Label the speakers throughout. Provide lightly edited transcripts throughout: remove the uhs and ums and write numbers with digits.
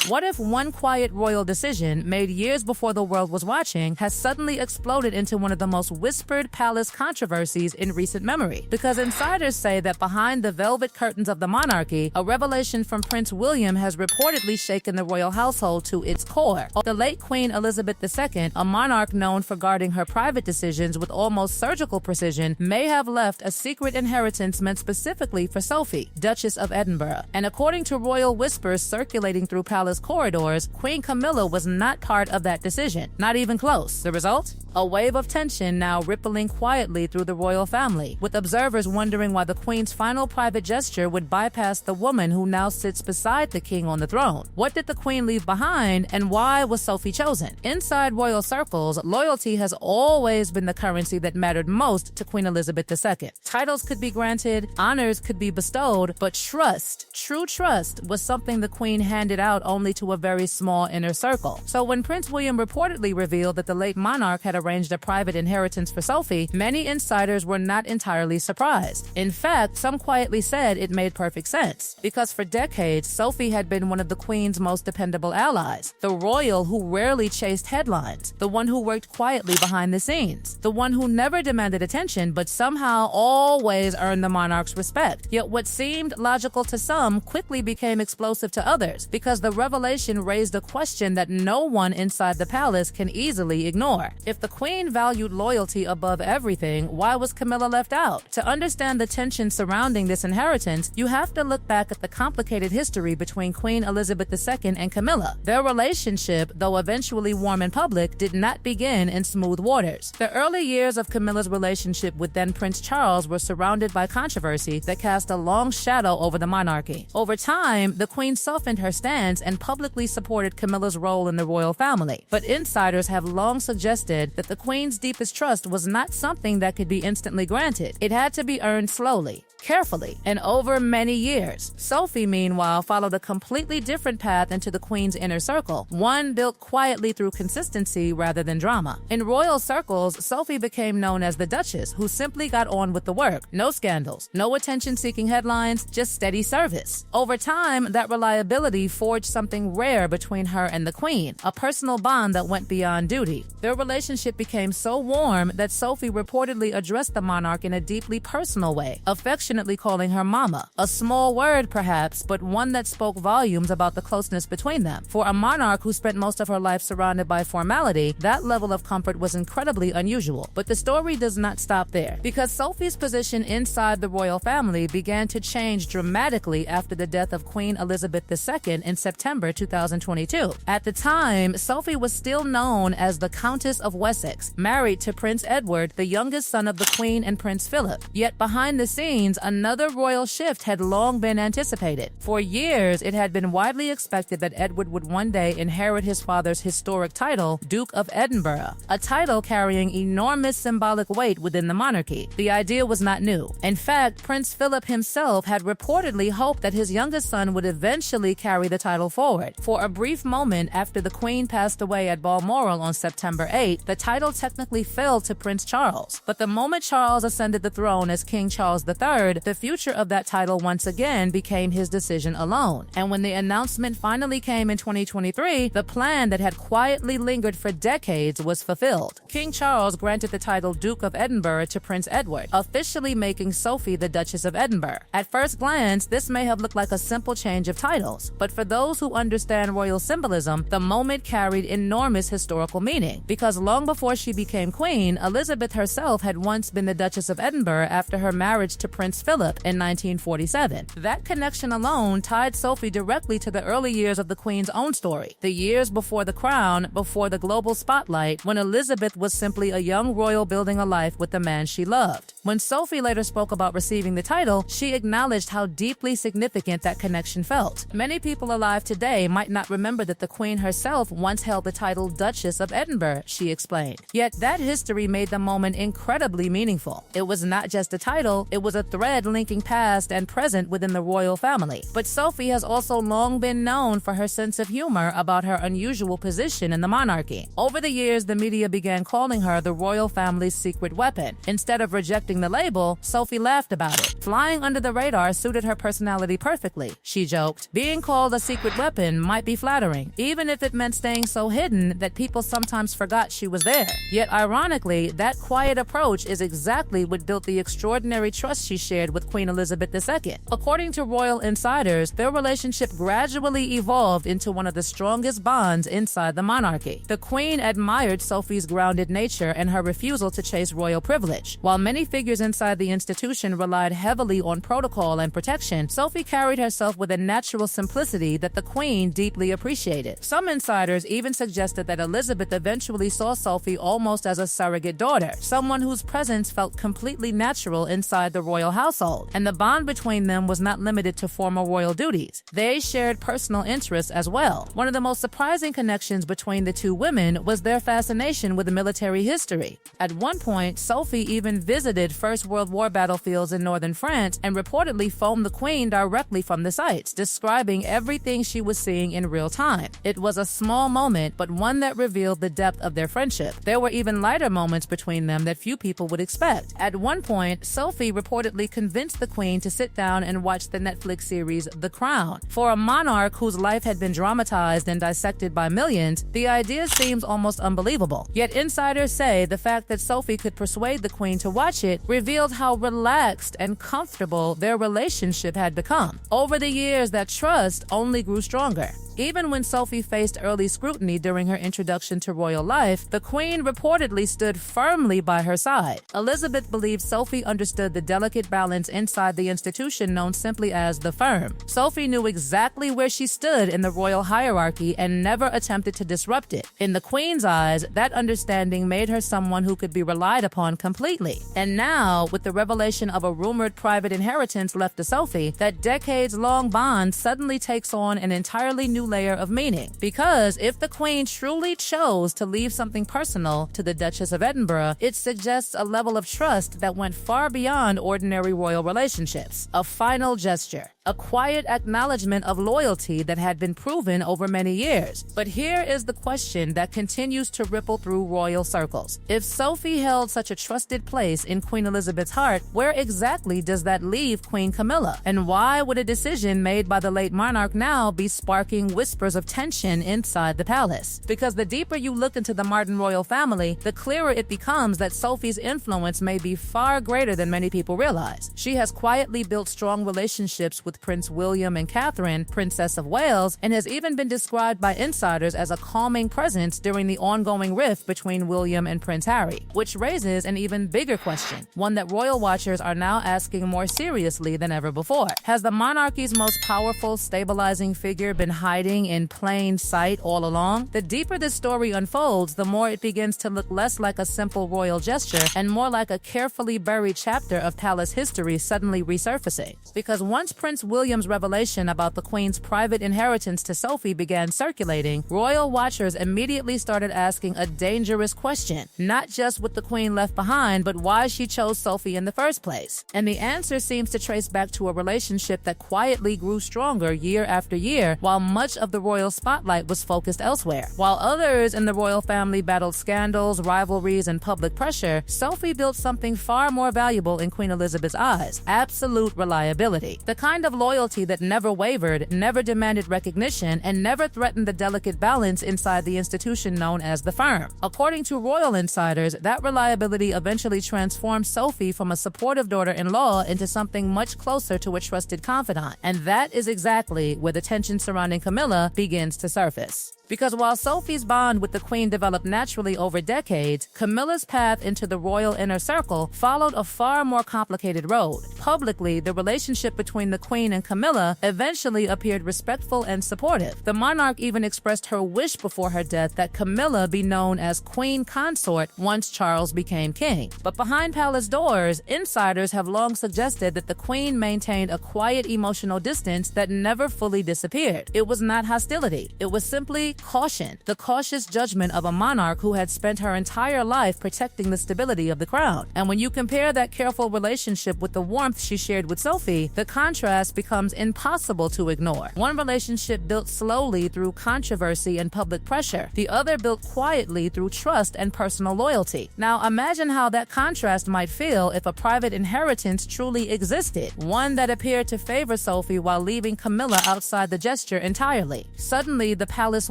Speaker 1: What if one quiet royal decision made years before the world was watching has suddenly exploded into one of the most whispered palace controversies in recent memory? Because insiders say that behind the velvet curtains of the monarchy, a revelation from Prince William has reportedly shaken the royal household to its core. The late Queen Elizabeth II, a monarch known for guarding her private decisions with almost surgical precision, may have left a secret inheritance meant specifically for Sophie, Duchess of Edinburgh. And according to royal whispers circulating through palace corridors, Queen Camilla was not part of that decision, not even close. The result? A wave of tension now rippling quietly through the royal family, with observers wondering why the Queen's final private gesture would bypass the woman who now sits beside the King on the throne. What did the Queen leave behind, and why was Sophie chosen? Inside royal circles, loyalty has always been the currency that mattered most to Queen Elizabeth II. Titles could be granted, honors could be bestowed, but trust, true trust, was something the Queen handed out only to a very small inner circle. So when Prince William reportedly revealed that the late monarch had arranged a private inheritance for Sophie, many insiders were not entirely surprised. In fact, some quietly said it made perfect sense, because for decades, Sophie had been one of the Queen's most dependable allies, the royal who rarely chased headlines, the one who worked quietly behind the scenes, the one who never demanded attention but somehow always earned the monarch's respect. Yet what seemed logical to some quickly became explosive to others, because the revelation raised a question that no one inside the palace can easily ignore. If the Queen valued loyalty above everything, why was Camilla left out? To understand the tension surrounding this inheritance, you have to look back at the complicated history between Queen Elizabeth II and Camilla. Their relationship, though eventually warm in public, did not begin in smooth waters. The early years of Camilla's relationship with then Prince Charles were surrounded by controversy that cast a long shadow over the monarchy. Over time, the Queen softened her stance and publicly supported Camilla's role in the royal family. But insiders have long suggested that the Queen's deepest trust was not something that could be instantly granted. It had to be earned slowly, carefully, and over many years. Sophie, meanwhile, followed a completely different path into the Queen's inner circle, one built quietly through consistency rather than drama. In royal circles, Sophie became known as the Duchess, who simply got on with the work. No scandals, no attention-seeking headlines, just steady service. Over time, that reliability forged something rare between her and the Queen, a personal bond that went beyond duty. Their relationship became so warm that Sophie reportedly addressed the monarch in a deeply personal way, affectionately calling her mama. A small word, perhaps, but one that spoke volumes about the closeness between them. For a monarch who spent most of her life surrounded by formality, that level of comfort was incredibly unusual. But the story does not stop there, because Sophie's position inside the royal family began to change dramatically after the death of Queen Elizabeth II in September 2022. At the time, Sophie was still known as the Countess of Wessex, married to Prince Edward, the youngest son of the Queen and Prince Philip. Yet behind the scenes, another royal shift had long been anticipated. For years, it had been widely expected that Edward would one day inherit his father's historic title, Duke of Edinburgh, a title carrying enormous symbolic weight within the monarchy. The idea was not new. In fact, Prince Philip himself had reportedly hoped that his youngest son would eventually carry the title forward. For a brief moment after the Queen passed away at Balmoral on September 8, the title technically fell to Prince Charles. But the moment Charles ascended the throne as King Charles III, the future of that title once again became his decision alone. And when the announcement finally came in 2023, the plan that had quietly lingered for decades was fulfilled. King Charles granted the title Duke of Edinburgh to Prince Edward, officially making Sophie the Duchess of Edinburgh. At first glance, this may have looked like a simple change of titles, but for those who understand royal symbolism, the moment carried enormous historical meaning, because long before she became queen, Elizabeth herself had once been the Duchess of Edinburgh after her marriage to Prince Philip in 1947. That connection alone tied Sophie directly to the early years of the Queen's own story, the years before the crown, before the global spotlight, when Elizabeth was simply a young royal building a life with the man she loved. When Sophie later spoke about receiving the title, she acknowledged how deeply significant that connection felt. Many people alive today might not remember that the Queen herself once held the title Duchess of Edinburgh, she explained. Yet that history made the moment incredibly meaningful. It was not just a title, it was a threat thread linking past and present within the royal family. But Sophie has also long been known for her sense of humor about her unusual position in the monarchy. Over the years, the media began calling her the royal family's secret weapon. Instead of rejecting the label, Sophie laughed about it. Flying under the radar suited her personality perfectly, she joked. Being called a secret weapon might be flattering, even if it meant staying so hidden that people sometimes forgot she was there. Yet ironically, that quiet approach is exactly what built the extraordinary trust she shared with Queen Elizabeth II. According to royal insiders, their relationship gradually evolved into one of the strongest bonds inside the monarchy. The Queen admired Sophie's grounded nature and her refusal to chase royal privilege. While many figures inside the institution relied heavily on protocol and protection, Sophie carried herself with a natural simplicity that the Queen deeply appreciated. Some insiders even suggested that Elizabeth eventually saw Sophie almost as a surrogate daughter, someone whose presence felt completely natural inside the royal household. And the bond between them was not limited to formal royal duties. They shared personal interests as well. One of the most surprising connections between the two women was their fascination with military history. At one point, Sophie even visited First World War battlefields in northern France and reportedly phoned the Queen directly from the sites, describing everything she was seeing in real time. It was a small moment, but one that revealed the depth of their friendship. There were even lighter moments between them that few people would expect. At one point, Sophie reportedly convinced the Queen to sit down and watch the Netflix series The Crown. For a monarch whose life had been dramatized and dissected by millions, the idea seems almost unbelievable. Yet insiders say the fact that Sophie could persuade the Queen to watch it revealed how relaxed and comfortable their relationship had become. Over the years, that trust only grew stronger. Even when Sophie faced early scrutiny during her introduction to royal life, the Queen reportedly stood firmly by her side. Elizabeth believed Sophie understood the delicate balance inside the institution known simply as the firm. Sophie knew exactly where she stood in the royal hierarchy and never attempted to disrupt it. In the Queen's eyes, that understanding made her someone who could be relied upon completely. And now, with the revelation of a rumored private inheritance left to Sophie, that decades-long bond suddenly takes on an entirely new layer of meaning. Because if the Queen truly chose to leave something personal to the Duchess of Edinburgh, it suggests a level of trust that went far beyond ordinary royal relationships. A final gesture. A quiet acknowledgement of loyalty that had been proven over many years. But here is the question that continues to ripple through royal circles. If Sophie held such a trusted place in Queen Elizabeth's heart, where exactly does that leave Queen Camilla? And why would a decision made by the late monarch now be sparking whispers of tension inside the palace? Because the deeper you look into the modern royal family, the clearer it becomes that Sophie's influence may be far greater than many people realize. She has quietly built strong relationships with Prince William and Catherine, Princess of Wales, and has even been described by insiders as a calming presence during the ongoing rift between William and Prince Harry, which raises an even bigger question, one that royal watchers are now asking more seriously than ever before. Has the monarchy's most powerful, stabilizing figure been hiding in plain sight all along? The deeper this story unfolds, the more it begins to look less like a simple royal gesture and more like a carefully buried chapter of palace history suddenly resurfacing. Because once Prince William's revelation about the Queen's private inheritance to Sophie began circulating, royal watchers immediately started asking a dangerous question, not just what the Queen left behind, but why she chose Sophie in the first place. And the answer seems to trace back to a relationship that quietly grew stronger year after year, while much of the royal spotlight was focused elsewhere. While others in the royal family battled scandals, rivalries, and public pressure, Sophie built something far more valuable in Queen Elizabeth's eyes: absolute reliability. The kind of loyalty that never wavered, never demanded recognition, and never threatened the delicate balance inside the institution known as the firm. According to royal insiders, that reliability eventually transformed Sophie from a supportive daughter-in-law into something much closer to a trusted confidant. And that is exactly where the tension surrounding Camilla begins to surface. Because while Sophie's bond with the Queen developed naturally over decades, Camilla's path into the royal inner circle followed a far more complicated road. Publicly, the relationship between the Queen and Camilla eventually appeared respectful and supportive. The monarch even expressed her wish before her death that Camilla be known as Queen Consort once Charles became king. But behind palace doors, insiders have long suggested that the Queen maintained a quiet emotional distance that never fully disappeared. It was not hostility. It was simply caution, the cautious judgment of a monarch who had spent her entire life protecting the stability of the crown. And when you compare that careful relationship with the warmth she shared with Sophie, the contrast becomes impossible to ignore. One relationship built slowly through controversy and public pressure, the other built quietly through trust and personal loyalty. Now imagine how that contrast might feel if a private inheritance truly existed, one that appeared to favor Sophie while leaving Camilla outside the gesture entirely. Suddenly, the palace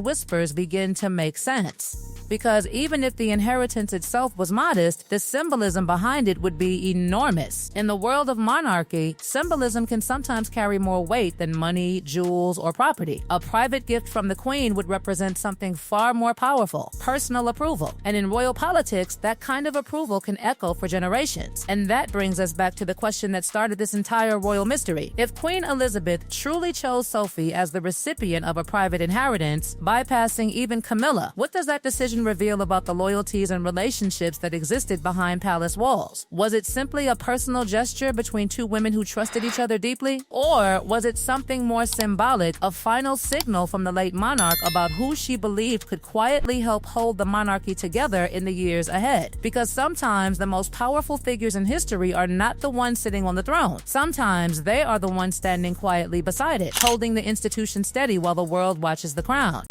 Speaker 1: whispers begin to make sense. Because even if the inheritance itself was modest, the symbolism behind it would be enormous. In the world of monarchy, symbolism can sometimes carry more weight than money, jewels, or property. A private gift from the queen would represent something far more powerful, personal approval. And in royal politics, that kind of approval can echo for generations. And that brings us back to the question that started this entire royal mystery. If Queen Elizabeth truly chose Sophie as the recipient of a private inheritance, bypassing even Camilla, what does that decision reveal about the loyalties and relationships that existed behind palace walls? Was it simply a personal gesture between two women who trusted each other deeply? Or was it something more symbolic, a final signal from the late monarch about who she believed could quietly help hold the monarchy together in the years ahead? Because sometimes the most powerful figures in history are not the ones sitting on the throne. Sometimes they are the ones standing quietly beside it, holding the institution steady while the world watches the crown.